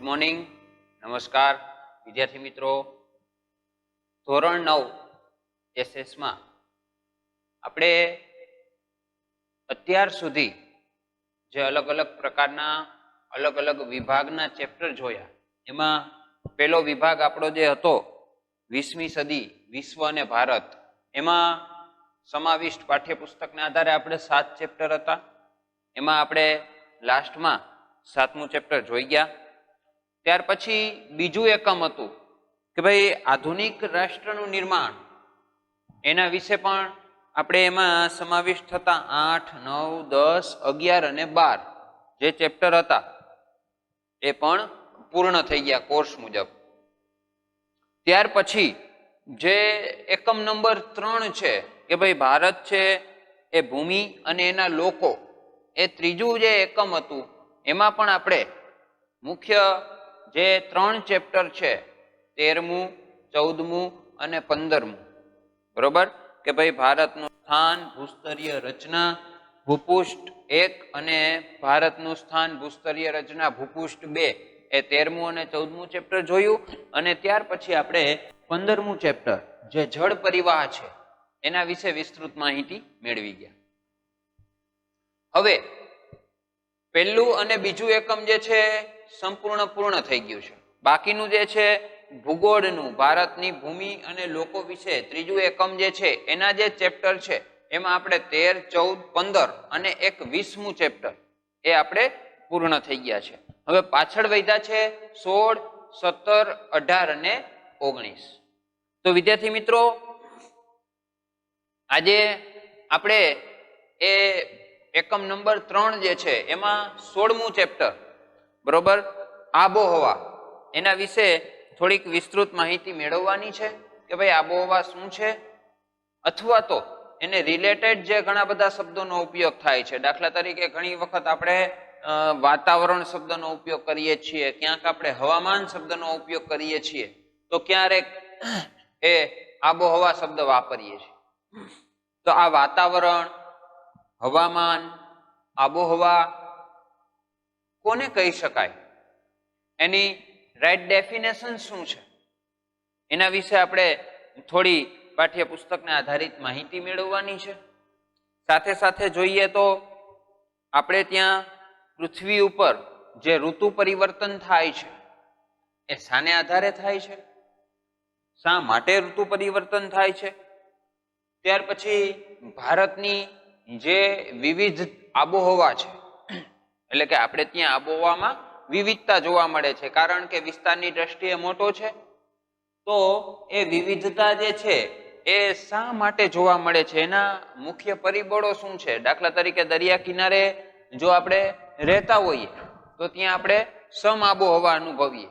Good morning नमस्कार विद्यार्थी मित्रों ધોરણ 9 एसएस માં આપણે અત્યાર સુધી જે અલગ અલગ પ્રકારના અલગ અલગ વિભાગના ચેપ્ટર જોયા એમાં પહેલો વિભાગ આપણો જે હતો 20મી સદી વિશ્વ અને ભારત એમાં સમાવિષ્ટ પાઠ્યપુસ્તકના આધારે આપણે 7 ચેપ્ટર હતા એમાં આપણે લાસ્ટમાં 7મું ચેપ્ટર જોઈ ગયા ત્યાર પછી બીજું એકમ હતું કે ભાઈ આધુનિક રાષ્ટ્રનું નિર્માણ એના વિશે પણ આપણે એમાં સમાવિષ્ટ થતા 8, 9, 10, 11 અને 12 જે ચેપ્ટર હતા એ પણ પૂર્ણ થઈ ગયા કોર્સ મુજબ। ત્યાર પછી જે એકમ નંબર 3 છે કે ભાઈ ભારત છે એ ભૂમિ અને એના લોકો એ ત્રીજું જે એકમ હતું એમાં પણ આપણે મુખ્ય જે 3 ચેપ્ટર છે 13મું, 14મું અને 15મું બરોબર કે ભાઈ ભારતનું સ્થાન ભૂસ્તરીય રચના ભૂપૃષ્ઠ 1 અને ભારતનું સ્થાન ભૂસ્તરીય રચના ભૂપૃષ્ઠ 2 એ 13મું અને 14મું ચેપ્ટર જોયું અને ત્યાર પછી આપણે 15મું ચેપ્ટર જે જળ પરિવાહ છે એના વિશે વિસ્તૃત માહિતી મેળવી ગયા। હવે પહેલું અને બીજું એકમ જે છે સંપૂર્ણ પૂર્ણ થઈ ગયું છે। બાકીનું જે છે ભૂગોળનું ભારતની ભૂમિ અને લોકો વિશે ત્રીજું એકમ જે છે એના જે ચેપ્ટર છે એમાં આપણે 13, 14, 15 અને એક 20મું ચેપ્ટર એ આપણે પૂર્ણ થઈ ગયા છે। હવે પાછળ વધ્યા છે 16, 17, 18 અને 19। તો વિદ્યાર્થી મિત્રો આજે આપણે એ એકમ નંબર 3 જે છે એમાં 16મું ચેપ્ટર બરોબર આબોહવા એના વિશે થોડીક વિસ્તૃત માહિતી મેળવવાની છે કે ભાઈ આબોહવા શું છે અથવા તો એને રિલેટેડ જે ઘણા બધા શબ્દોનો ઉપયોગ થાય છે। દાખલા તરીકે ઘણી વખત આપણે વાતાવરણ શબ્દનો ઉપયોગ કરીએ છીએ, ક્યાંક આપણે હવામાન શબ્દનો ઉપયોગ કરીએ છીએ તો ક્યારેક એ આબોહવા શબ્દ વાપરીએ છીએ। તો આ વાતાવરણ, હવામાન, આબોહવા કોને કહી શકાય, એની રાઈટ ડેફિનેશન શું છે એના વિશે આપણે થોડી પાઠ્યપુસ્તકને આધારિત માહિતી મેળવવાની છે। સાથે સાથે જોઈએ તો આપણે ત્યાં પૃથ્વી ઉપર જે ઋતુ પરિવર્તન થાય છે એ શાને આધારે થાય છે, શા માટે ઋતુ પરિવર્તન થાય છે। ત્યાર પછી ભારતની જે વિવિધ આબોહવા છે એટલે કે આપણે ત્યાં આબોહવામાં વિવિધતા જોવા મળે છે કારણ કે વિસ્તારની દ્રષ્ટિએ મોટો છે તો એ વિવિધતા જે છે એ શા માટે જોવા મળે છે, એના મુખ્ય પરિબળો શું છે। દાખલા તરીકે દરિયા કિનારે જો આપણે રહેતા હોઈએ તો ત્યાં આપણે સમ આબોહવા અનુભવીએ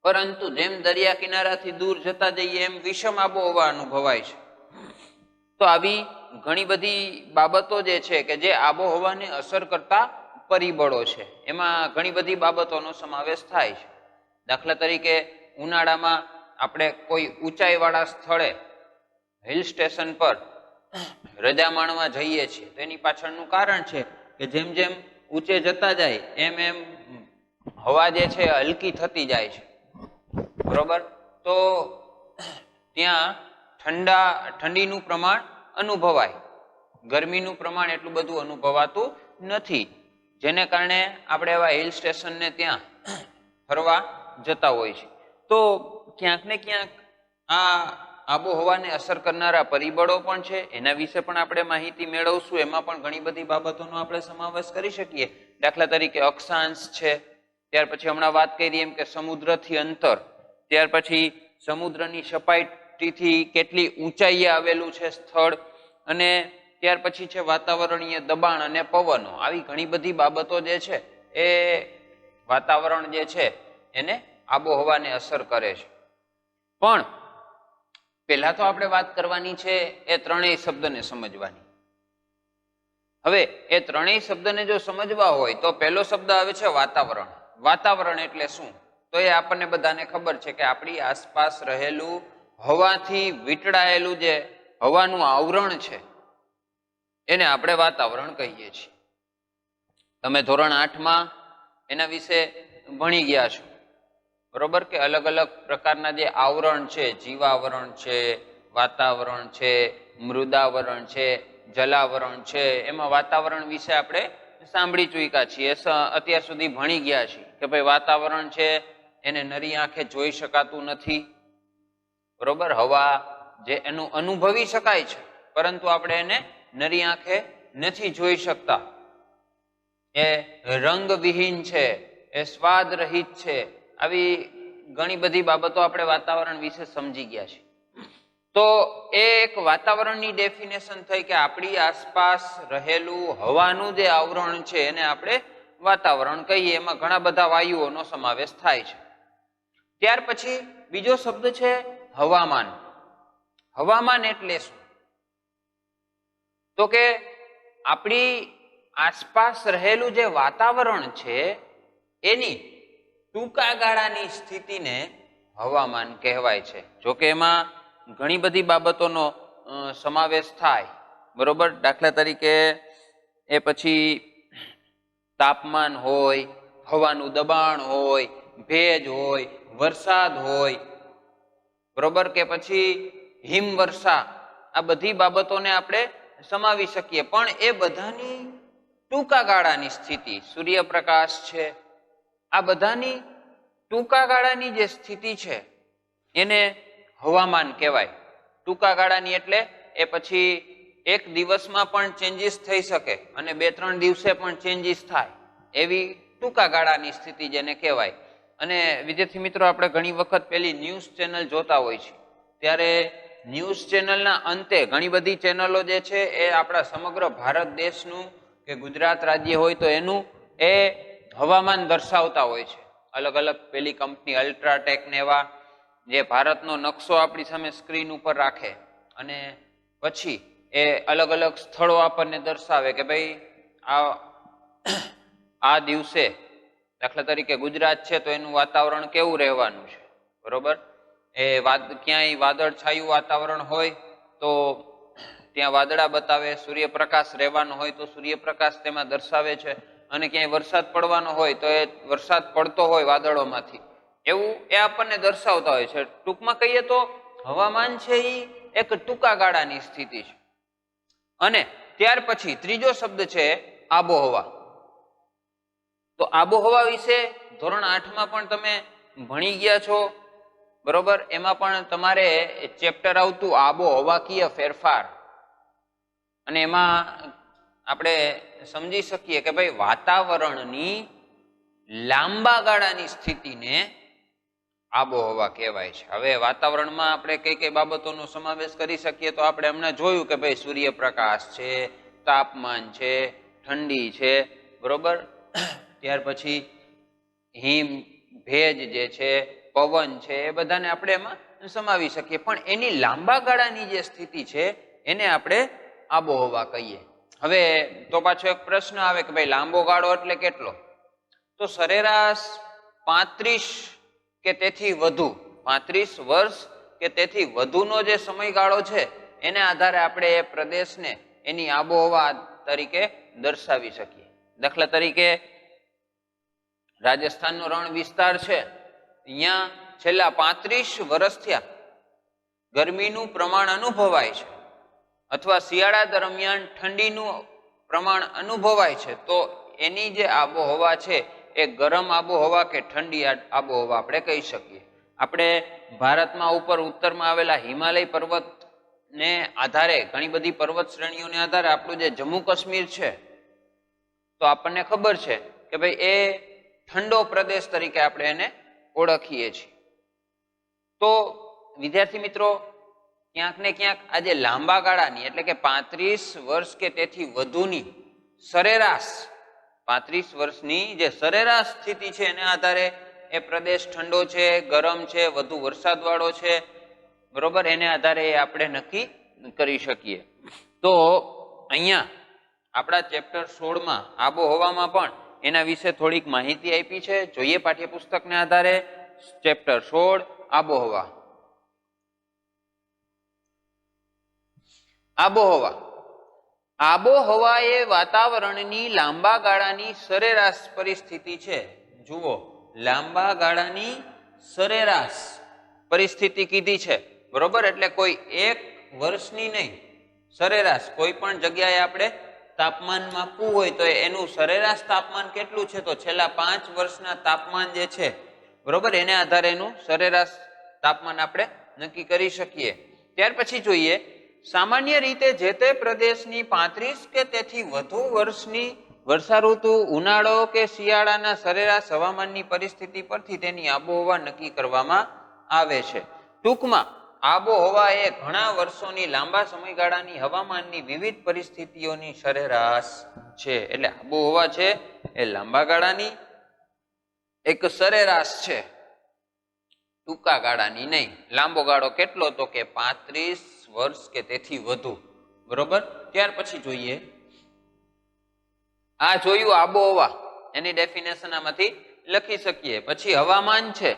પરંતુ જેમ દરિયા કિનારાથી દૂર જતા જઈએ એમ વિષમ આબોહવા અનુભવાય છે। તો આવી ઘણી બધી બાબતો જે છે કે જે આબોહવાને અસર કરતા પરિબળો છે એમાં ઘણી બધી બાબતોનો સમાવેશ થાય છે। દાખલા તરીકે ઉનાળામાં આપણે કોઈ ઊંચાઈવાળા સ્થળે હિલ સ્ટેશન પર રજા માણવા જઈએ છીએ તો એની પાછળનું કારણ છે કે જેમ જેમ ઊંચે જતા જાય એમ એમ હવા જે છે હલકી થતી જાય છે બરોબર। તો ત્યાં ઠંડીનું પ્રમાણ અનુભવાય, ગરમીનું પ્રમાણ એટલું બધું અનુભવાતું નથી જેને કારણે આપણે એવા હિલ સ્ટેશનને ત્યાં ફરવા જતા હોય છે। તો ક્યાંક ને ક્યાંક આ આબોહવાને અસર કરનારા પરિબળો પણ છે એના વિશે પણ આપણે માહિતી મેળવશું। એમાં પણ ઘણી બધી બાબતોનો આપણે સમાવેશ કરી શકીએ। દાખલા તરીકે અક્ષાંશ છે, ત્યાર પછી હમણાં વાત કરી એમ કે સમુદ્રથી અંતર, ત્યાર પછી સમુદ્રની સપાટીથી કેટલી ઊંચાઈએ આવેલું છે સ્થળ અને ત્યાર પછી છે વાતાવરણીય દબાણ અને પવનો। આવી ઘણી બધી બાબતો જે છે એ વાતાવરણ જે છે એને આબોહવાને અસર કરે છે। પણ પહેલા તો આપણે વાત કરવાની છે એ ત્રણેય શબ્દને સમજવાની। હવે એ ત્રણેય શબ્દને જો સમજવા હોય તો પહેલો શબ્દ આવે છે વાતાવરણ। વાતાવરણ એટલે શું? તો એ આપણને બધાને ખબર છે કે આપણી આસપાસ રહેલું હવાથી વીંટળાયેલું જે હવાનું આવરણ છે એને આપણે વાતાવરણ કહીએ છીએ। તમે ધોરણ 8માં એના વિશે ભણી ગયા છો, બરોબર, કે અલગ અલગ પ્રકારના જે આવરણ છે, જીવાવરણ છે, વાતાવરણ છે, મૃદાવરણ છે, જલાવરણ છે, એમાં વાતાવરણ વિશે આપણે સાંભળી ચૂક્યા છીએ, અત્યાર સુધી ભણી ગયા છીએ કે ભાઈ વાતાવરણ છે એને નરી આંખે જોઈ શકાતું નથી, બરોબર. હવા જે એનું અનુભવી શકાય છે પરંતુ આપણે એને નરી આંખે નથી જોઈ શકતા, એ રંગવિહીન છે, એ સ્વાદ રહિત છે, આવી ઘણી બધી બાબતો આપણે વાતાવરણ વિશે સમજી ગયા છીએ. તો એ એક વાતાવરણની ડેફિનેશન થઈ કે આપણી આસપાસ રહેલું હવાનું જે આવરણ છે એને આપણે વાતાવરણ કહીએ. એમાં ઘણા બધા વાયુઓનો સમાવેશ થાય છે. ત્યાર પછી બીજો શબ્દ છે હવામાન. હવામાન એટલે શું? તો કે આપણી આસપાસ રહેલું જે વાતાવરણ છે એની ટૂંકા ગાળાની સ્થિતિને હવામાન કહેવાય છે. જોકે એમાં ઘણી બધી બાબતોનો સમાવેશ થાય, બરોબર. દાખલા તરીકે એ પછી તાપમાન હોય, હવાનું દબાણ હોય, ભેજ હોય, વરસાદ હોય, બરોબર, કે પછી હિમવર્ષા, આ બધી બાબતોને આપણે સમાવી શકીએ. પણ એ બધાની ટૂંકા ગાળાની સ્થિતિ, સૂર્યપ્રકાશ છે, આ બધાની ટૂંકા ગાળાની જે સ્થિતિ છે એને હવામાન કહેવાય. ટૂંકા ગાળાની એટલે એ પછી એક દિવસમાં પણ ચેન્જીસ થઈ શકે અને 2-3 દિવસે પણ ચેન્જીસ થાય, એવી ટૂંકા ગાળાની સ્થિતિ જેને કહેવાય. અને વિદ્યાર્થી મિત્રો, આપણે ઘણી વખત પેલી ન્યૂઝ ચેનલ જોતા હોય છે, ત્યારે ન્યૂઝ ચેનલના અંતે ઘણી બધી ચેનલો જે છે એ આપણા સમગ્ર ભારત દેશનું કે ગુજરાત રાજ્ય હોય તો એનું એ હવામાન દર્શાવતા હોય છે. અલગ અલગ પેલી કંપની અલ્ટ્રાટેક ને એવા જે ભારતનો નકશો આપણી સામે સ્ક્રીન ઉપર રાખે અને પછી એ અલગ અલગ સ્થળો આપણને દર્શાવે કે ભાઈ આ દિવસે દાખલા તરીકે ગુજરાત છે તો એનું વાતાવરણ કેવું રહેવાનું છે, બરોબર. એ ક્યાંય વાદળ છાયું વાતાવરણ હોય તો ત્યાં વાદળા બતાવે, સૂર્યપ્રકાશ રહેવાનો હોય તો સૂર્યપ્રકાશ તેમાં દર્શાવે છે, અને ક્યાંય વરસાદ પડવાનો હોય તો એ વરસાદ પડતો હોય વાદળોમાંથી, એવું એ આપણને દર્શાવતા હોય છે. ટૂંકમાં કહીએ તો હવામાન છે એ એક ટૂંકા ગાળાની સ્થિતિ છે. અને ત્યાર પછી ત્રીજો શબ્દ છે આબોહવા. તો આબોહવા વિશે ધોરણ 8માં પણ તમે ભણી ગયા છો, બરોબર. એમાં પણ તમારે ચેપ્ટર આવતું આબોહવાકીય ફેરફાર, અને એમાં આપણે સમજી શકીએ કે ભાઈ વાતાવરણની લાંબા ગાળાની સ્થિતિને આબોહવા કહેવાય છે. હવે વાતાવરણમાં આપણે કઈ કઈ બાબતોનો સમાવેશ કરી શકીએ તો આપણે હમણાં જોયું કે ભાઈ સૂર્યપ્રકાશ છે, તાપમાન છે, ઠંડી છે, બરોબર. ત્યાર પછી હિમ, ભેજ જે છે, પવન છે, એ બધાને આપણે એમાં સમાવી શકીએ. પણ એની લાંબા ગાળાની જે સ્થિતિ છે એને આપણે આબોહવા કહીએ. હવે તો પાછો એક પ્રશ્ન આવે કે ભાઈ લાંબો ગાળો એટલે કેટલો? તો સરેરાશ 35 કે તેથી વધુ, 35 વર્ષ કે તેથી વધુનો જે સમયગાળો છે એને આધારે આપણે એ પ્રદેશને એની આબોહવા તરીકે દર્શાવી શકીએ. દાખલા તરીકે રાજસ્થાનનો રણ વિસ્તાર છે, અહીંયા છેલ્લા 35 વર્ષ થયા ગરમીનું પ્રમાણ અનુભવાય છે, અથવા શિયાળા દરમિયાન ઠંડીનું પ્રમાણ અનુભવાય છે, તો એની જે આબોહવા છે એ ગરમ આબોહવા કે ઠંડી આબોહવા આપણે કહી શકીએ. આપણે ભારતમાં ઉપર ઉત્તરમાં આવેલા હિમાલય પર્વતને આધારે, ઘણી બધી પર્વત શ્રેણીઓને આધારે આપણું જે જમ્મુ કાશ્મીર છે તો આપણને ખબર છે કે ભાઈ એ ઠંડો પ્રદેશ તરીકે આપણે એને ઓળખીએ છીએ. તો વિદ્યાર્થી મિત્રો, ક્યાંક ને ક્યાંક આજે લાંબા ગાળાની એટલે કે 35 વર્ષ કે તેથી વધુની સરેરાશ, 35 વર્ષની જે સરેરાશ સ્થિતિ છે એને આધારે એ પ્રદેશ ઠંડો છે, ગરમ છે, વધુ વરસાદવાળો છે, બરોબર, એને આધારે આપણે નક્કી કરી શકીએ. તો અહીંયા આપણા ચેપ્ટર 16માં આબોહવામાં પણ એના વિશે થોડીક માહિતી આપી છે. જોઈએ પાઠ્યપુસ્તકને આધારે ચેપ્ટર 16 આબોહવા. આબોહવા. આબોહવા એ વાતાવરણની લાંબા ગાળાની સરેરાશ પરિસ્થિતિ છે. જુઓ, લાંબા ગાળાની સરેરાશ પરિસ્થિતિ કીધી છે, બરોબર. એટલે કોઈ એક વર્ષની નહીં, સરેરાશ કોઈ પણ જગ્યાએ આપણે તાપમાન માપવું હોય તો એનું સરેરાશ તાપમાન કેટલું છે, તો છેલ્લા 5 વર્ષના તાપમાન જે છે, બરોબર, એને આધારે એનું સરેરાશ તાપમાન આપણે નક્કી કરી શકીએ. ત્યાર પછી જોઈએ, સામાન્ય રીતે જે તે પ્રદેશની 35 કે તેથી વધુ વર્ષની વર્ષા ઋતુ, ઉનાળો કે શિયાળાના સરેરાશ હવામાનની પરિસ્થિતિ પરથી તેની આબોહવા નક્કી કરવામાં આવે છે. ટૂંકમાં આબોહવા એ ઘણા વર્ષોની લાંબા સમયગાળાની હવામાનની વિવિધ પરિસ્થિતિઓની સરેરાશ છે. એટલે આબોહવા છે એ લાંબા ગાળાની એક સરેરાશ છે, ટૂંકા ગાળાની નહીં. લાંબો ગાળો કેટલો, તો કે 35 વર્ષ કે તેથી વધુ, બરોબર. ત્યાર પછી જોઈએ, આ જોયું આબોહવા, એની ડેફિનેશન આમાંથી લખી શકીએ. પછી હવામાન છે,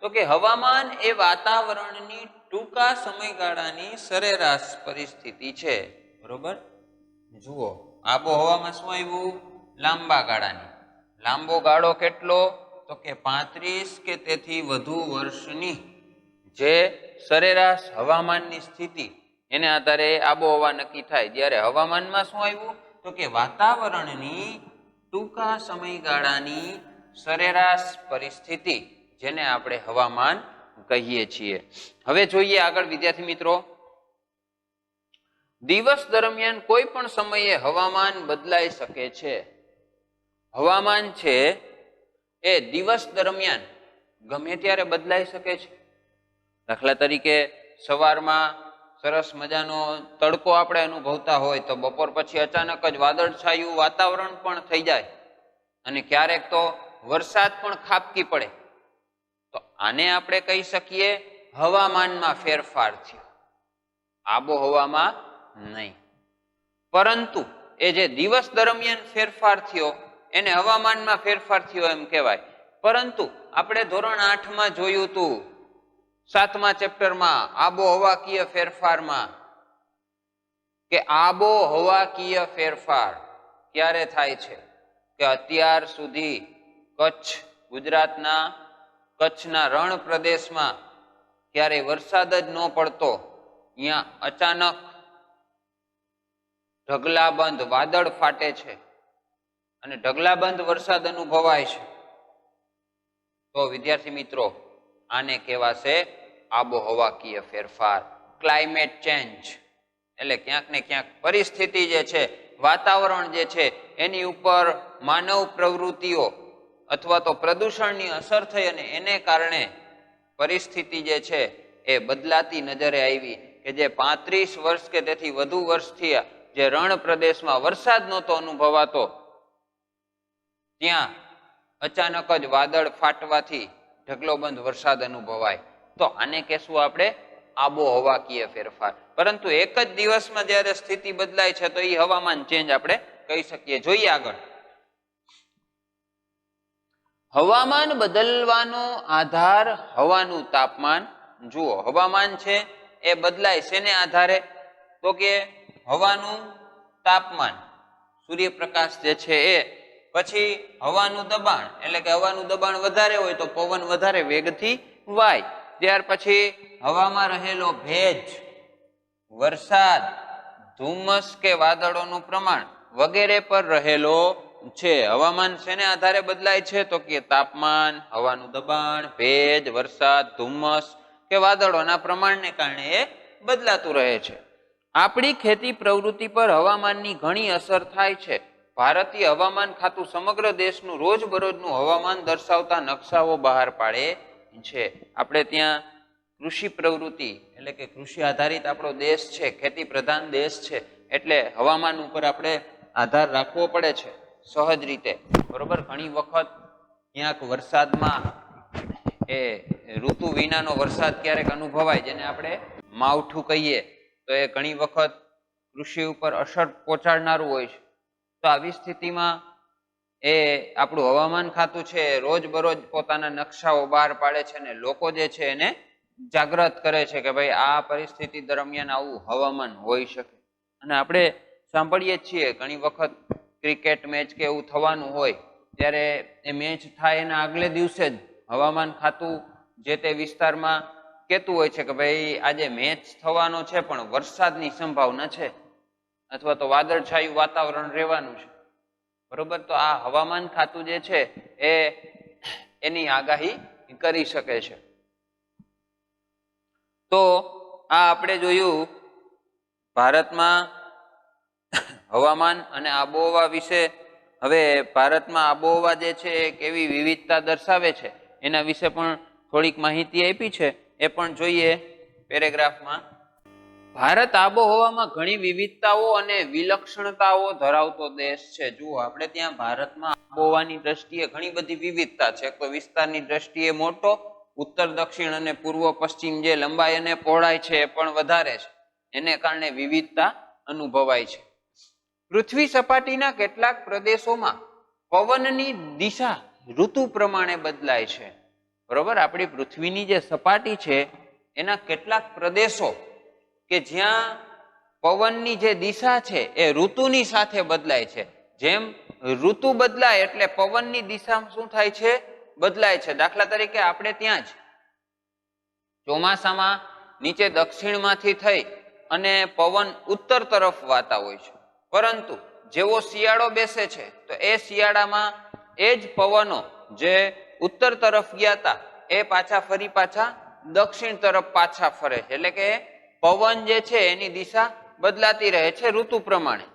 તો કે હવામાન એ વાતાવરણની ટૂંકા સમયગાળાની સરેરાશ પરિસ્થિતિ છે, બરોબર. જુઓ, આબોહવામાં શું આવ્યું, લાંબા ગાળાની. લાંબો ગાળો કેટલો, તો કે 35 કે તેથી વધુ વર્ષની જે સરેરાશ હવામાનની સ્થિતિ, એને આધારે આબોહવા નક્કી થાય. જ્યારે હવામાનમાં શું આવ્યું, તો કે વાતાવરણની ટૂંકા સમયગાળાની સરેરાશ પરિસ્થિતિ, જેને આપણે હવામાન કહીએ છીએ. હવે જોઈએ આગળ વિદ્યાર્થી મિત્રો, દિવસ દરમિયાન કોઈ પણ સમયે હવામાન બદલાઈ શકે છે. હવામાન છે એ દિવસ દરમિયાન ગમે ત્યારે બદલાઈ શકે છે. દાખલા તરીકે સવારમાં સરસ મજાનો તડકો આપણે અનુભવતા હોય તો બપોર પછી અચાનક જ વાદળછાયું વાતાવરણ પણ થઈ જાય અને ક્યારેક તો વરસાદ પણ ખાબકી પડે, તો આને આપણે કહી શકીએ હવામાનમાં ફેરફાર થયો, આબોહવામાં નહીં. પરંતુ એ જે દિવસ દરમિયાન ફેરફાર થયો એને હવામાનમાં ફેરફાર થયો એમ કહેવાય. પરંતુ આપણે ધોરણ 8માં જોયું હતું, 7મા ચેપ્ટરમાં આબોહવાકીય ફેરફારમાં, કે આબોહવાકીય ફેરફાર ક્યારે થાય છે, કે અત્યાર સુધી ગુજરાતના કચ્છના રણ પ્રદેશમાં ક્યારેય વરસાદ જ ન પડતો, અહીંયા અચાનક ઢગલાબંધ વાદળ ફાટે છે અને ઢગલાબંધ વરસાદ અનુભવાય છે, તો વિદ્યાર્થી મિત્રો આને કહેવાશે આબોહવાકીય ફેરફાર, ક્લાઇમેટ ચેન્જ. એટલે ક્યાંક ને ક્યાંક પરિસ્થિતિ જે છે, વાતાવરણ જે છે, એની ઉપર માનવ પ્રવૃત્તિઓ અથવા તો પ્રદૂષણની અસર થઈ અને એને કારણે પરિસ્થિતિ જે છે એ બદલાતી નજરે આવી. કે જે 35 વર્ષ કે તેથી વધુ વર્ષથી જે રણ પ્રદેશમાં વરસાદ નહોતો અનુભવાતો, ત્યાં અચાનક જ વાદળ ફાટવાથી ઢગલોબંધ વરસાદ અનુભવાય, તો આને કહેશું આપણે આબોહવાકીય ફેરફાર. પરંતુ એક જ દિવસમાં જ્યારે સ્થિતિ બદલાય છે તો એ હવામાન ચેન્જ આપણે કહી શકીએ. જોઈએ આગળ, હવામાન બદલવાનો આધાર હવાનું તાપમાન. જુઓ, હવામાન છે એ બદલાય શેને આધારે, તો કે હવાનું તાપમાન, સૂર્યપ્રકાશ જે છે એ, પછી હવાનું દબાણ, એટલે કે હવાનું દબાણ વધારે હોય તો પવન વધારે વેગથી વાય, ત્યાર પછી હવામાં રહેલો ભેજ, વરસાદ, ધુમ્મસ કે વાદળોનું પ્રમાણ વગેરે પર રહેલો છે. હવામાન શેને આધારે બદલાય છે, તો કે તાપમાન, હવાનું દબાણ, ભેજ, વરસાદ, ધુમ્મસ કે વાદળોના પ્રમાણને કારણે એ બદલાતું રહે છે. આપણી ખેતી પ્રવૃત્તિ પર હવામાનની ઘણી અસર થાય છે. ભારતીય હવામાન ખાતું સમગ્ર દેશનું રોજબરોજનું હવામાન દર્શાવતા નકશાઓ બહાર પાડે છે. આપણે ત્યાં કૃષિ પ્રવૃત્તિ એટલે કે કૃષિ આધારિત આપણો દેશ છે, ખેતી પ્રધાન દેશ છે, એટલે હવામાન ઉપર આપણે આધાર રાખવો પડે છે સહજ રીતે, બરોબર. ઘણી વખત ક્યાંક વરસાદમાં એ ઋતુ વિનાનો વરસાદ ક્યારેક અનુભવાય, જેને આપણે માવઠું કહીએ, તો એ ઘણી વખત કૃષિ ઉપર અસર પહોંચાડનારું હોય છે. તો આવી સ્થિતિમાં એ આપણું હવામાન ખાતું છે રોજબરોજ પોતાના નકશાઓ બહાર પાડે છે અને લોકો જે છે એને જાગૃત કરે છે કે ભાઈ આ પરિસ્થિતિ દરમિયાન આવું હવામાન હોઈ શકે. અને આપણે સાંભળીએ છીએ ઘણી વખત ક્રિકેટ મેચ કે એવું થવાનું હોય ત્યારે એ મેચ થાય એના આગલે દિવસે જ હવામાન ખાતું જે તે વિસ્તારમાં કહેતું હોય છે કે ભાઈ આજે મેચ થવાનો છે પણ વરસાદની સંભાવના છે અથવા તો વાદળછાયું વાતાવરણ રહેવાનું છે, બરોબર. તો આ હવામાન ખાતું જે છે એ એની આગાહી કરી શકે છે. તો આ આપણે જોયું ભારતમાં હવામાન અને આબોહવા વિશે. હવે ભારતમાં આબોહવા જે છે એ કેવી વિવિધતા દર્શાવે છે એના વિશે પણ થોડીક માહિતી આપી છે, એ પણ જોઈએ પેરેગ્રાફમાં. ભારત આબોહવામાં ઘણી વિવિધતાઓ અને વિલક્ષણતાઓ ધરાવતો દેશ છે. જુઓ આપણે ત્યાં ભારતમાં આબોહવાની દ્રષ્ટિએ ઘણી બધી વિવિધતા છે. તો વિસ્તારની દ્રષ્ટિએ મોટો, ઉત્તર દક્ષિણ અને પૂર્વ પશ્ચિમ જે લંબાઈ અને પહોળાઈ છે એ પણ વધારે છે, એને કારણે વિવિધતા અનુભવાય છે. પૃથ્વી સપાટીના કેટલાક પ્રદેશોમાં પવનની દિશા ઋતુ પ્રમાણે બદલાય છે, બરોબર. આપણી પૃથ્વીની જે સપાટી છે એના કેટલાક પ્રદેશો કે જ્યાં પવનની જે દિશા છે એ ઋતુની સાથે બદલાય છે. જેમ ઋતુ બદલાય એટલે પવનની દિશા શું થાય છે? બદલાય છે. દાખલા તરીકે આપણે ત્યાં જ ચોમાસામાં નીચે દક્ષિણમાંથી થઈ અને પવન ઉત્તર તરફ વાતા હોય છે, પરંતુ જેવો શિયાળો બેસે છે તો એ શિયાળામાં એ જ પવનો જે ઉત્તર તરફ ગયા હતા એ ફરી પાછા દક્ષિણ તરફ પાછા ફરે છે. એટલે કે પવન જે છે એની દિશા બદલાતી રહે છે ઋતુ પ્રમાણે.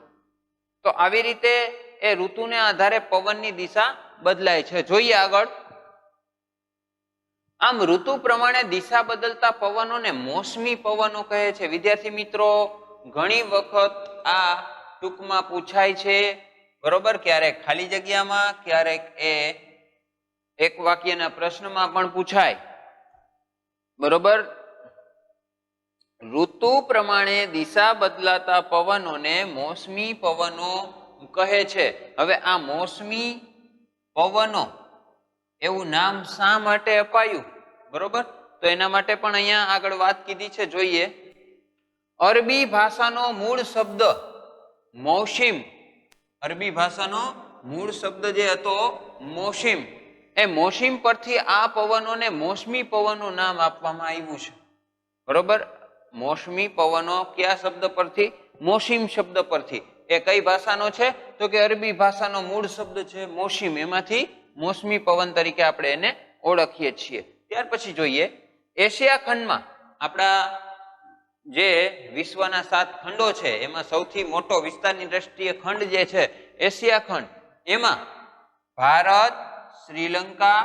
તો આવી રીતે એ ઋતુને આધારે પવનની દિશા બદલાય છે. જોઈએ આગળ. આમ ઋતુ પ્રમાણે દિશા બદલતા પવનોને મોસમી પવનો કહે છે. વિદ્યાર્થી મિત્રો, ઘણી વખત આ ટૂંકમાં પૂછાય છે, બરોબર. ક્યારેક ખાલી જગ્યામાં, ક્યારેક એ એક વાક્યના પ્રશ્નમાં પણ પૂછાય, બરોબર. ઋતુ પ્રમાણે દિશા બદલાતા પવનોને મોસમી પવનો કહે છે. હવે આ મોસમી પવનો એવું નામ શા માટે અપાયું, બરોબર? તો એના માટે પણ અહીંયા આગળ વાત કીધી છે. જોઈએ, અરબી ભાષાનો મૂળ શબ્દ મૌસિમ, અરબી ભાષાનો મૂળ શબ્દ જે હતો મોસિમ, એ મોસિમ પરથી આ પવનોને મોસમી પવનો નામ આપવામાં આવ્યું છે, બરોબર. મોસમી પવનો કયા શબ્દ પરથી? મોસિમ શબ્દ પરથી. એ કઈ ભાષાનો છે? તો કે અરબી ભાષાનો મૂળ શબ્દ છે મોસિમ, એમાંથી મોસમી પવન તરીકે આપણે એને ઓળખીએ છીએ. ત્યાર પછી જોઈએ, એશિયા ખંડમાં આપણા જે વિશ્વના 7 ખંડો છે એમાં સૌથી મોટો વિસ્તારની દ્રષ્ટિએ ખંડ જે છે એશિયા ખંડ, એમાં ભારત, શ્રીલંકા,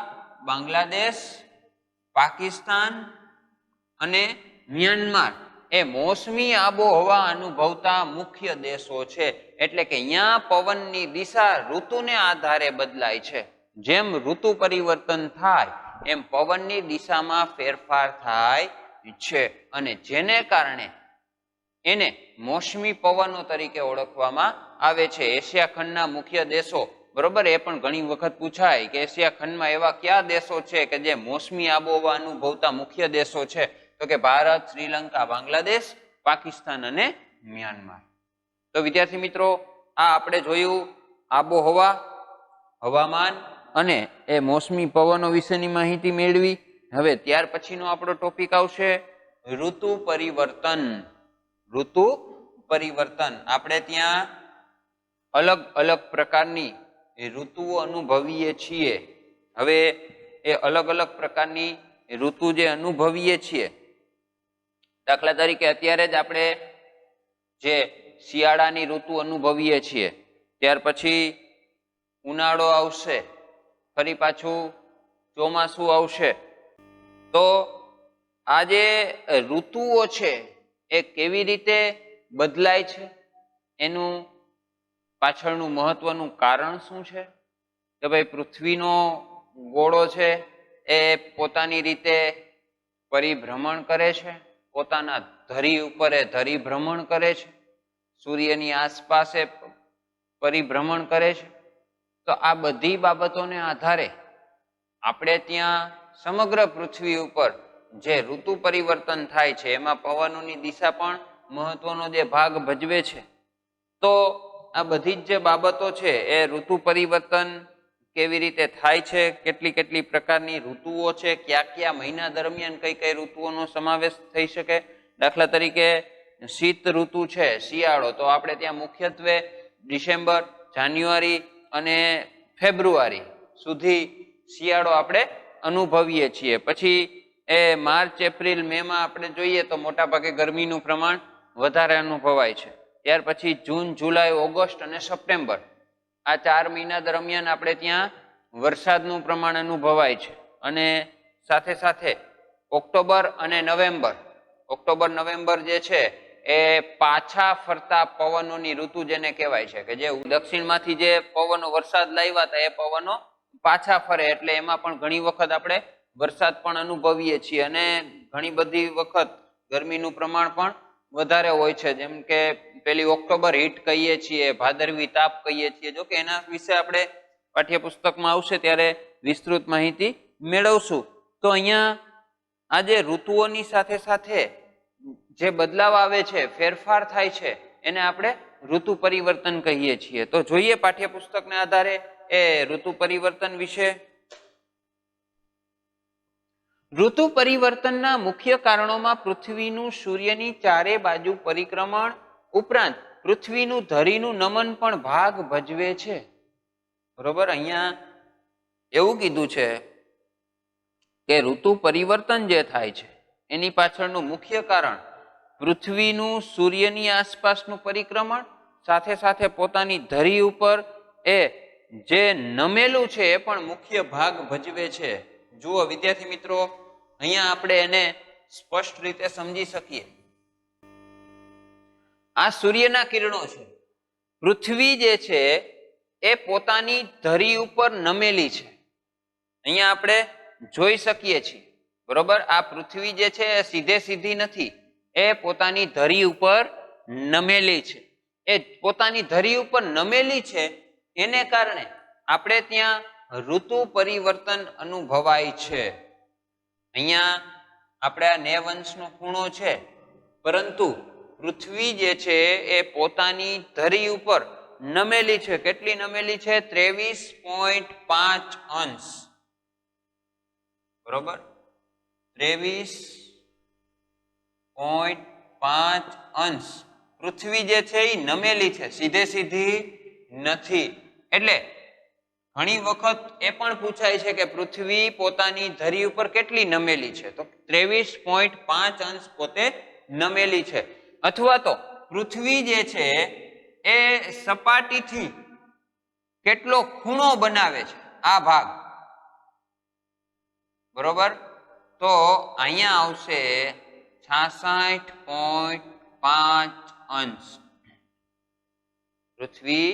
બાંગ્લાદેશ, પાકિસ્તાન અને મ્યાનમાર એ મોસમી આબોહવા અનુભવતા મુખ્ય દેશો છે. એટલે કે અહીંયા પવનની દિશા ઋતુને આધારે બદલાય છે. જેમ ઋતુ પરિવર્તન થાય એમ પવનની દિશામાં ફેરફાર થાય છે, અને જેને કારણે એને મોસમી પવનો તરીકે ઓળખવામાં આવે છે. એશિયા ખંડના મુખ્ય દેશો, બરોબર, એ પણ ઘણી વખત પૂછાય કે એશિયા ખંડમાં એવા કયા દેશો છે કે જે મોસમી આબોહવા અનુભવતા મુખ્ય દેશો છે? તો કે ભારત, શ્રીલંકા, બાંગ્લાદેશ, પાકિસ્તાન અને મ્યાનમાર. તો વિદ્યાર્થી મિત્રો, આ આપણે જોયું આબોહવા, હવામાન અને એ મોસમી પવનો વિશેની માહિતી મેળવી. હવે ત્યાર પછીનો આપણો ટોપિક આવશે ઋતુ પરિવર્તન. ઋતુ પરિવર્તન. આપણે ત્યાં અલગ અલગ પ્રકારની ઋતુઓ અનુભવીએ છીએ. હવે એ અલગ અલગ પ્રકારની ઋતુ જે અનુભવીએ છીએ, દાખલા તરીકે અત્યારે જ આપણે જે શિયાળાની ઋતુ અનુભવીએ છીએ, ત્યાર પછી ઉનાળો આવશે, ફરી પાછું ચોમાસું આવશે. તો આ જે ઋતુઓ છે એ કેવી રીતે બદલાય છે, એનું પાછળનું મહત્વનું કારણ શું છે? કે ભાઈ પૃથ્વીનો ગોળો છે એ પોતાની રીતે પરિભ્રમણ કરે છે, પોતાના ધરી ઉપર એ ધરી ભ્રમણ કરે છે, સૂર્યની આસપાસ એ પરિભ્રમણ કરે છે. તો આ બધી બાબતોને આધારે આપણે ત્યાં સમગ્ર પૃથ્વી ઉપર જે ઋતુ પરિવર્તન થાય છે એમાં પવનોની દિશા પણ મહત્વનો જે ભાગ ભજવે છે. તો આ બધી જ જે બાબતો છે એ ઋતુ પરિવર્તન કેવી રીતે થાય છે, કેટલી કેટલી પ્રકારની ઋતુઓ છે, કયા કયા મહિના દરમિયાન કઈ કઈ ઋતુઓનો સમાવેશ થઈ શકે. દાખલા તરીકે શીત ઋતુ છે, શિયાળો, તો આપણે ત્યાં મુખ્યત્વે ડિસેમ્બર, જાન્યુઆરી અને ફેબ્રુઆરી સુધી શિયાળો આપણે અનુભવીએ છીએ. પછી એ માર્ચ, એપ્રિલ, મે માં આપણે જોઈએ તો મોટા ભાગે ગરમીનું પ્રમાણ વધારે અનુભવાય છે. ત્યાર પછી જૂન, જુલાઈ, ઓગસ્ટ અને સપ્ટેમ્બર, આ 4 મહિના દરમિયાન આપણે ત્યાં વરસાદનું પ્રમાણ અનુભવાય છે. અને સાથે સાથે ઓક્ટોબર અને નવેમ્બર, ઓક્ટોબર નવેમ્બર જે છે એ પાછા ફરતા પવનોની ઋતુ જેને કહેવાય છે, કે જે દક્ષિણમાંથી જે પવનો વરસાદ લાવ્યા હતા એ પવનો પાછા ફરે, એટલે એમાં પણ ઘણી વખત આપણે વરસાદ પણ અનુભવીએ છીએ. અને ઘણી બધી વખત ગરમીનું પ્રમાણ પણ વધારે હોય છે, જેમ કે પેલી ઓક્ટોબર હીટ કહીએ છીએ, ભાદરવી તાપ કહીએ છીએ. જો કે એના વિશે આપણે પાઠ્યપુસ્તકમાં આવશે ત્યારે વિસ્તૃત માહિતી મેળવશું. તો અહીંયા આજે ઋતુઓની સાથે સાથે જે બદલાવ આવે છે, ફેરફાર થાય છે, એને આપણે ઋતુ પરિવર્તન કહીએ છીએ. તો જોઈએ પાઠ્યપુસ્તકના આધારે એ ઋતુ પરિવર્તન વિશે. ઋતુ પરિવર્તનના મુખ્ય કારણોમાં પૃથ્વીનું સૂર્યની ચારે બાજુ પરિક્રમણ ઉપરાંત પૃથ્વીનું ધરીનું નમન પણ ભાગ ભજવે છે. બરોબર, અહીંયા એવું કીધું છે કે ઋતુ પરિવર્તન જે થાય છે એની પાછળનું મુખ્ય કારણ પૃથ્વીનું સૂર્યની આસપાસનું પરિક્રમણ, સાથે સાથે પોતાની ધરી ઉપર એ જે નમેલું છે એ પણ મુખ્ય ભાગ ભજવે છે. જુઓ વિદ્યાર્થી મિત્રો, અહીંયા આપણે એને સ્પષ્ટ રીતે સમજી શકીએ. આ સૂર્યના કિરણો છે, પૃથ્વી જે છે એ પોતાની ધરી ઉપર નમેલી છે. અહીંયા આપણે જોઈ શકીએ છીએ. બરોબર, આ પૃથ્વી જે છે એ સીધે સીધી નથી, એ પોતાની ધરી ઉપર નમેલી છે. એ પોતાની ધરી ઉપર નમેલી છે એને કારણે આપણે ત્યાં ઋતુ પરિવર્તન અનુભવાય છે. અહીંયા આપણે આ 9 અંશનો ખૂણો છે, પરંતુ પૃથ્વી જે છે એ પોતાની ધરી ઉપર નમેલી છે. કેટલી નમેલી છે? 23.5 અંશ. બરોબર, 23.5 અંશ પૃથ્વી જે છે એ નમેલી છે, સીધે સીધી નથી. એટલે ઘણી વખત એ પણ પૂછાય છે કે પૃથ્વી પોતાની ધરી ઉપર કેટલી નમેલી છે, તો 23.5 અંશ પોતે નમેલી છે. અથવા તો પૃથ્વી જે છે એ સપાટીથી કેટલો ખૂણો બનાવે છે, આ ભાગ. બરોબર, તો અહીંયા આવશે 66.5 અંશ. પૃથ્વી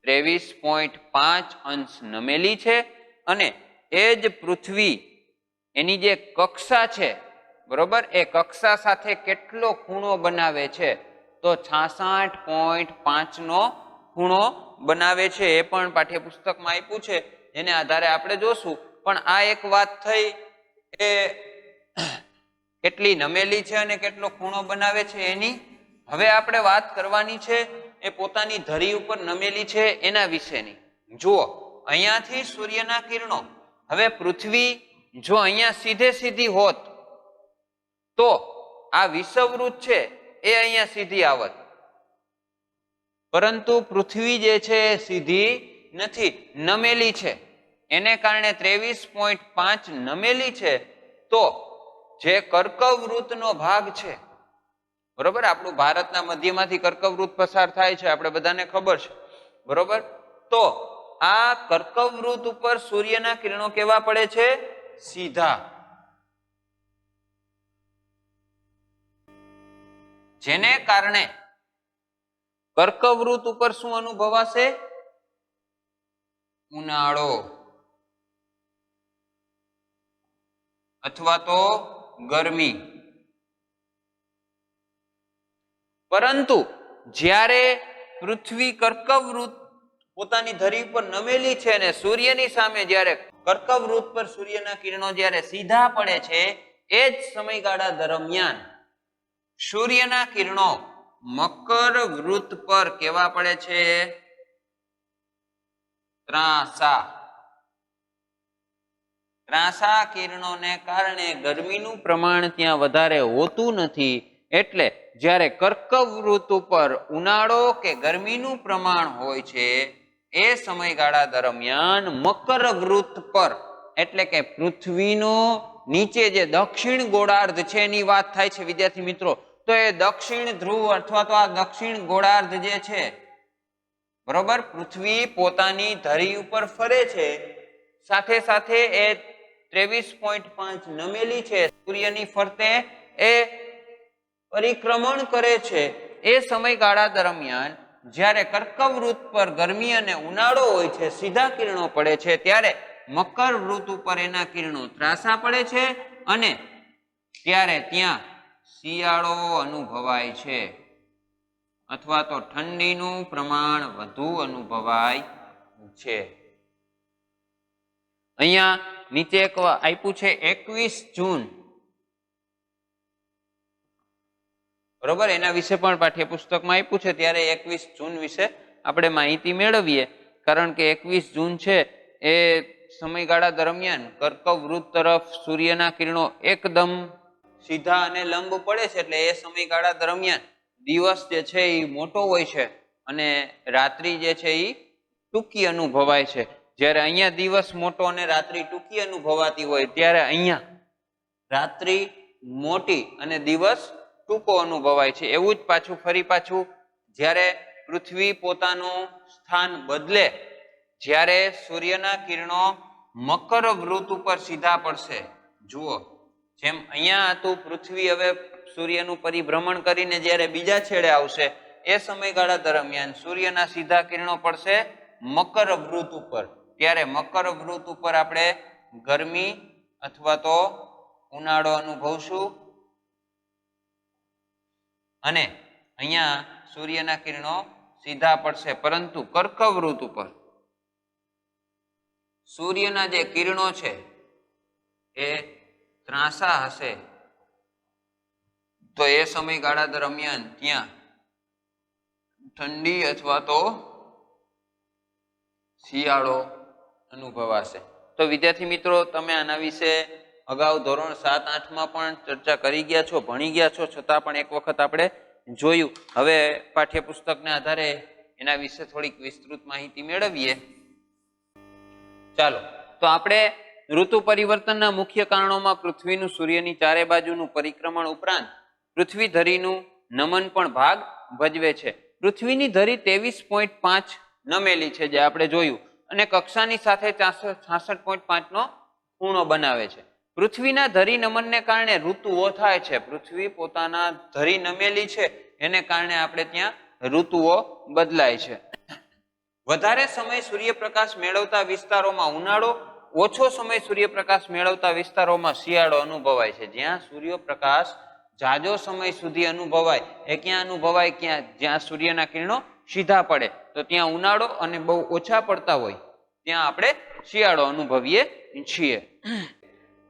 23.5 અંશ નમેલી છે, અને એ જ પૃથ્વી એની જે કક્ષા છે, બરોબર, એ કક્ષા સાથે કેટલો ખૂણો બનાવે છે, તો 66.5 નો ખૂણો બનાવે છે. એ પણ પાઠ્યપુસ્તકમાં આપ્યું છે, જેને આધારે આપણે જોશું. પણ આ એક વાત થઈ એ કેટલી નમેલી છે અને કેટલો ખૂણો બનાવે છે એની. હવે આપણે વાત કરવાની છે એ પોતાની ધરી ઉપર નમેલી છે એના વિશેની. જુઓ, અહીંયાથી સૂર્યના કિરણો, હવે પૃથ્વી જો અહીંયા સીધે સીધી હોત તો આ વિષુવવૃત્ત છે એ અહીંયા સીધી આવત, પરંતુ પૃથ્વી જે છે એ સીધી નથી, નમેલી છે. એને કારણે 23.5 નમેલી છે. તો જે કર્કવૃત્તનો ભાગ છે, બરોબર, આપણું ભારતના મધ્યમાંથી કર્કવૃત્ત પસાર થાય છે, આપણે બધાને ખબર છે. બરોબર, તો આ કર્કવૃત્ત ઉપર સૂર્યના કિરણો કેવા પડે છે? સીધા. જેને કારણે કર્કવૃત્ત ઉપર શું અનુભવાશે? ઉનાળો અથવા તો ગરમી. પરંતુ જ્યારે પૃથ્વી કર્કવૃત્ત પોતાની ધરી પર નમેલી છે અને સૂર્યની સામે જ્યારે કર્કવૃત્ત પર સૂર્યના કિરણો જ્યારે સીધા પડે છે, એ જ સમયગાળા દરમિયાન સૂર્યના કિરણો મકર વૃત્ત પર કેવા પડે છે? ત્રાંસા. ત્રાંસા કિરણોને કારણે ગરમીનું પ્રમાણ ત્યાં વધારે હોતું નથી, એટલે જ્યારે કર્કવ ઋતુ પર ઉનાળો કે ગરમીનું પ્રમાણ હોય છે એ સમયગાળા દરમિયાન મકર વૃત્ત પર એટલે કે પૃથ્વીનો નીચે જે દક્ષિણ ગોળાર્ધ છે એની વાત થાય છે વિદ્યાર્થી મિત્રો. તો એ દક્ષિણ ધ્રુવ અથવા તો આ દક્ષિણ ગોળાર્ધ જે છે બરોબર, પૃથ્વી પોતાની ધરી ઉપર ફરે છે, સાથે સાથે એ 23.5 નમેલી છે, સૂર્યની ફરતે એ પરિક્રમણ કરે છે. એ સમયગાળા દરમિયાન જ્યારે કર્કવ વૃત્ત પર ગરમી અને ઉનાળો હોય છે, સીધા કિરણો પડે છે, ત્યારે મકર વૃત્ત ઉપર એના કિરણો ત્રાંસા પડે છે અને ત્યારે ત્યાં શિયાળો અનુભવાય છે અથવા તો ઠંડીનું પ્રમાણ વધુ અનુભવાય છે. અહીંયા નીચે એક આપ્યું છે 21 જૂન, બરોબર, એના વિશે પણ પાઠ્યપુસ્તકમાં આપ્યું છે. ત્યારે 21 જૂન વિશે આપણે માહિતી મેળવીએ, કારણ કે 21 જૂન છે એ સમયગાળા દરમિયાન કર્કવ વૃત્ત તરફ સૂર્યના કિરણો એકદમ સીધા અને લંબ પડે છે, એટલે એ સમયગાળા દરમિયાન દિવસ જે છે એ મોટો હોય છે અને રાત્રિ જે છે એ ટૂંકી અનુભવાય છે. જ્યારે અહીંયા દિવસ મોટો અને રાત્રિ ટૂંકી અનુભવાતી હોય, ત્યારે અહીંયા રાત્રિ મોટી અને દિવસ ટૂંકો અનુભવાય છે. એવું જ પાછું ફરી પાછું જ્યારે પૃથ્વી પોતાનું સ્થાન બદલે, જ્યારે સૂર્યના કિરણો મકર વૃત્ત ઉપર સીધા પડશે, જુઓ જેમ અહીંયા હતું પૃથ્વી હવે સૂર્યનું પરિભ્રમણ કરીને જ્યારે બીજા છેડે આવશે, એ સમયગાળા દરમિયાન સૂર્યના સીધા કિરણો પડશે મકર વૃત્ત ઉપર, ત્યારે મકર વૃત્ત ઉપર આપણે ગરમી અથવા તો ઉનાળો અનુભવશું અને અહીંયા સૂર્યના કિરણો સીધા પડશે. પરંતુ કર્કવ વૃત્ત ઉપર સૂર્યના જે કિરણો છે એ ત્રાંસા હશે, તો એ સમયગાળા દરમિયાન ત્યાં ઠંડી અથવા તો શિયાળો અનુભવાશે. તો વિદ્યાર્થી મિત્રો, તમે આના વિશે અગાઉ ધોરણ 7-8 પણ ચર્ચા કરી ગયા છો, ભણી ગયા છો, છતાં પણ એક વખત આપણે જોયું. હવે પાઠ્યપુસ્તકને આધારે એના વિશે થોડીક વિસ્તૃત માહિતી મેળવીએ. ચાલો, તો આપણે ઋતુ પરિવર્તનના મુખ્ય કારણોમાં પૃથ્વીનું સૂર્યની ચારે બાજુનું પરિક્રમણ ઉપરાંત પૃથ્વી ધરીનું નમન પણ ભાગ ભજવે છે. પૃથ્વીની ધરી 23.5 નમેલી છે જે આપણે જોયું, અને કક્ષાની સાથે 66.5 નો ખૂણો બનાવે છે. પૃથ્વીના ધરી નમનને કારણે ઋતુઓ થાય છે. પૃથ્વી પોતાના ધરી નમેલી છે એને કારણે આપણે ત્યાં ઋતુઓ બદલાય છે. વધારે સમય સૂર્યપ્રકાશ મેળવતા વિસ્તારોમાં ઉનાળો, ઓછો સમય સૂર્યપ્રકાશ મેળવતા વિસ્તારોમાં શિયાળો અનુભવાય છે. જ્યાં સૂર્યપ્રકાશ જાજો સમય સુધી અનુભવાય એ ક્યાં અનુભવાય? જ્યાં સૂર્યના કિરણો સીધા પડે, તો ત્યાં ઉનાળો, અને બહુ ઓછા પડતા હોય ત્યાં આપણે શિયાળો અનુભવીએ છીએ.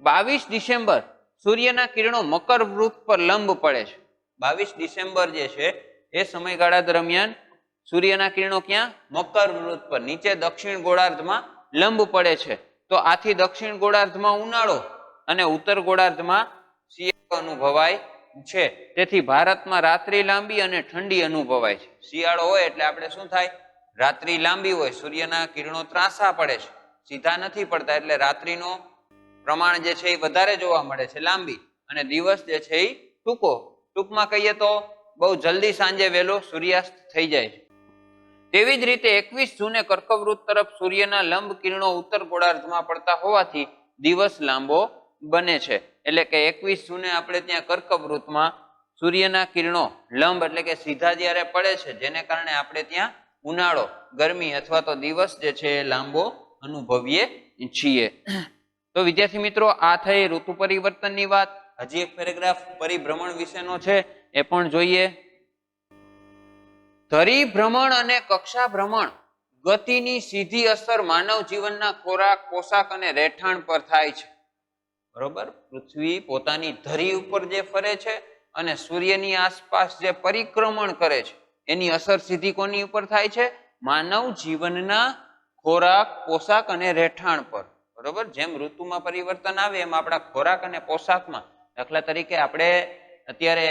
22 ડિસેમ્બર સૂર્યના કિરણો મકર વૃત્ત પર લંબ પડે છે. 22 ડિસેમ્બર જે છે એ સમયગાળા દરમિયાન સૂર્યના કિરણો ક્યાં? મકર વૃત્ત પર નીચે દક્ષિણ ગોળાર્ધમાં લંબ પડે છે. તો આથી દક્ષિણ ગોળાર્ધમાં ઉનાળો અને ઉત્તર ગોળાર્ધમાં શિયાળો અનુભવાય છે. તેથી ભારતમાં રાત્રિ લાંબી અને ઠંડી અનુભવાય છે. શિયાળો હોય એટલે આપણે શું થાય? રાત્રિ લાંબી હોય, સૂર્યના કિરણો ત્રાંસા પડે છે, સીધા નથી પડતા, એટલે રાત્રિનો પ્રમાણ જે છે એ વધારે જોવા મળે છે, લાંબી, અને દિવસ જે છે એ ટૂંકો. ટૂંકમાં કહીએ તો બહુ જલ્દી સાંજે વહેલો સૂર્યાસ્ત થઈ જાય છે. તેવી જ રીતે 21 જૂને કર્કવૃત્ત તરફ સૂર્યના લંબ કિરણો ઉત્તર ગોળાર્ધમાં પડતા હોવાથી દિવસ લાંબો બને છે. એટલે કે 21 જૂને આપણે ત્યાં કર્કવૃત્તમાં સૂર્યના કિરણો લંબ એટલે કે સીધા જ્યારે પડે છે, જેને કારણે આપણે ત્યાં ઉનાળો, ગરમી અથવા તો દિવસ જે છે એ લાંબો અનુભવીએ છીએ. તો વિદ્યાર્થી મિત્રો, આ થઈ ઋતુ પરિવર્તનની વાત. હજી એક પેરેગ્રાફ પરિભ્રમણ વિશેનો છે, એ પણ જોઈએ. ધરી ભ્રમણ અને કક્ષા ભ્રમણ ગતિની સીધી અસર માનવ જીવનના ખોરાક, પોશાક અને રહેઠાણ પર થાય છે. બરોબર, પૃથ્વી પોતાની ધરી ઉપર જે ફરે છે અને સૂર્યની આસપાસ જે પરિક્રમણ કરે છે, એની અસર સીધી કોની ઉપર થાય છે? માનવ જીવનના ખોરાક, પોશાક અને રહેઠાણ પર. બરોબર, જેમ ઋતુમાં પરિવર્તન આવે એમ આપણા ખોરાક અને પોશાકમાં, દાખલા તરીકે આપણે અત્યારે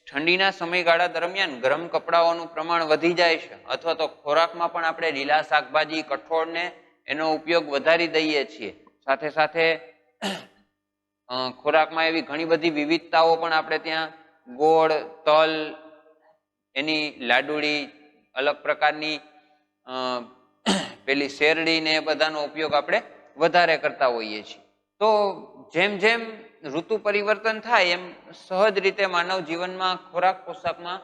ઠંડીના સમયગાળા દરમિયાન ગરમ કપડાઓનું પ્રમાણ વધી જાય છે, અથવા તો ખોરાકમાં પણ આપણે લીલા શાકભાજી, કઠોળને એનો ઉપયોગ વધારી દઈએ છીએ. સાથે સાથે ખોરાકમાં એવી ઘણી બધી વિવિધતાઓ પણ આપણે ત્યાં ગોળ, તલ, એની લાડુળી, અલગ પ્રકારની પેલી શેરડી ને એ બધાનો ઉપયોગ આપણે વધારે કરતા હોઈએ છીએ. તો જેમ જેમ ઋતુ પરિવર્તન થાય એમ સહજ રીતે માનવ જીવનમાં ખોરાક પોશાકમાં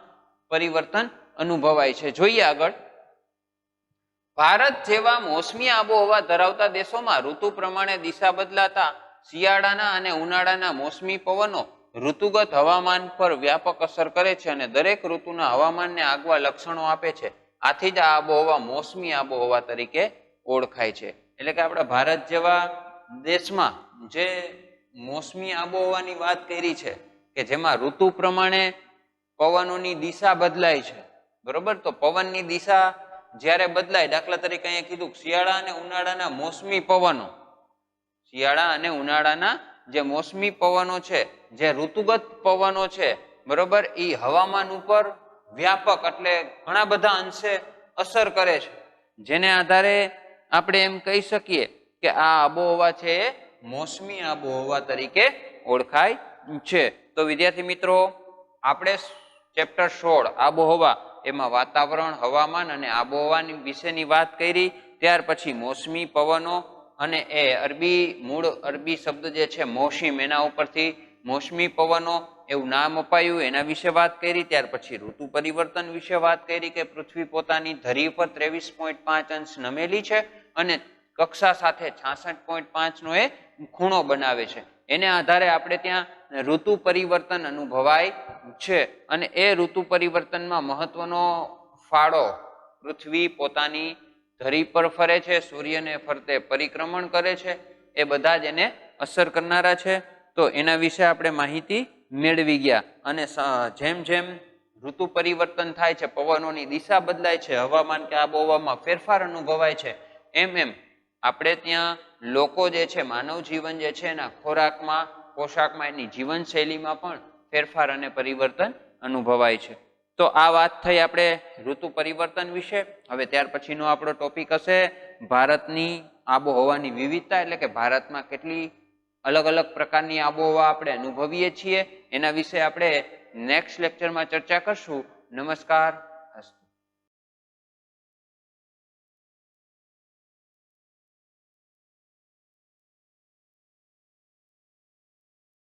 પરિવર્તન અનુભવાય છે. જોઈએ આગળ. ભારત જેવા મોસમી આબોહવા ધરાવતા દેશોમાં ઋતુ પ્રમાણે દિશા બદલાતા શિયાળાના અને ઉનાળાના મોસમી પવનો ઋતુગત હવામાન પર વ્યાપક અસર કરે છે અને દરેક ઋતુના હવામાનને આગવા લક્ષણો આપે છે. આથી જ આ આબોહવા મોસમી આબોહવા તરીકે ઓળખાય છે. એટલે કે આપણા ભારત જેવા દેશમાં જે મોસમી આબોહવાની વાત કરી છે કે જેમાં ઋતુ પ્રમાણે પવનોની દિશા બદલાય છે. બરોબર, તો પવનની દિશા જ્યારે બદલાય, દાખલા તરીકે અહીંયા કીધું શિયાળા અને ઉનાળાના મોસમી પવનો, શિયાળા અને ઉનાળાના જે મોસમી પવનો છે, જે ઋતુગત પવનો છે, બરોબર, એ હવામાન ઉપર વ્યાપક એટલે ઘણા બધા અંશે અસર કરે છે. જેને આધારે આપણે એમ કહી શકીએ કે આ આબોહવા છે એ મોસમી આબોહવા તરીકે ઓળખાય છે. તો વિદ્યાર્થી મિત્રો, આપણે ચેપ્ટર 16 આબોહવા એમાં વાતાવરણ, હવામાન અને આબોહવાની વિશેની વાત કરી. ત્યાર પછી મોસમી પવનો અને એ મૂળ અરબી શબ્દ જે છે મોસમ, એના ઉપરથી મોસમી પવનો એવું નામ અપાયું, એના વિશે વાત કરી. ત્યાર પછી ઋતુ પરિવર્તન વિશે વાત કરી કે પૃથ્વી પોતાની ધરી પર 23.5 અંશ નમેલી છે અને કક્ષા સાથે 66.5 નો એ ખૂણો બનાવે છે. એને આધારે આપણે ત્યાં ઋતુ પરિવર્તન અનુભવાય છે અને એ ઋતુ પરિવર્તનમાં મહત્વનો ફાળો પૃથ્વી પોતાની ધરી પર ફરે છે, સૂર્યને ફરતે પરિક્રમણ કરે છે, એ બધા જ એને અસર કરનારા છે. તો એના વિશે આપણે માહિતી મેળવી ગયા. અને જેમ જેમ ઋતુ પરિવર્તન થાય છે, પવનોની દિશા બદલાય છે, હવામાન કે આબોહવામાં ફેરફાર અનુભવાય છે, એમ એમ આપણે ત્યાં લોકો જે છે, માનવ જીવન જે છે એના ખોરાકમાં, પોશાકમાં, એની જીવનશૈલીમાં પણ ફેરફાર અને પરિવર્તન અનુભવાય છે. તો આ વાત થઈ આપણે ઋતુ પરિવર્તન વિશે. હવે ત્યાર પછીનો આપણો ટોપિક હશે ભારતની આબોહવાની વિવિધતા, એટલે કે ભારતમાં કેટલી અલગ અલગ પ્રકારની આબોહવા આપણે અનુભવીએ છીએ, એના વિશે આપણે નેક્સ્ટ લેક્ચરમાં ચર્ચા કરશું. નમસ્કાર.